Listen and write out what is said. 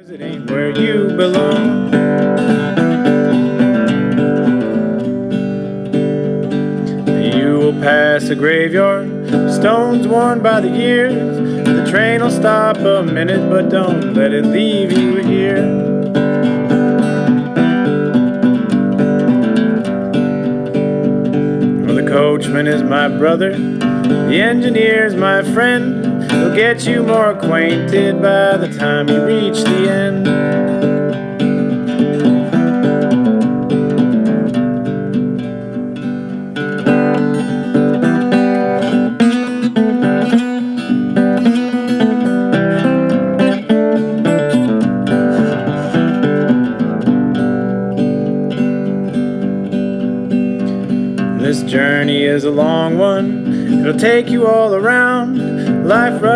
It ain't where you belong. You will pass a graveyard, stones worn by the years. The train will stop a minute, but don't let it leave you here. Well, the coachman is my brother, the engineer's my friend. He'll get you more acquainted by the time you reach the end. This journey is a long one, it'll take you all around. Life rushes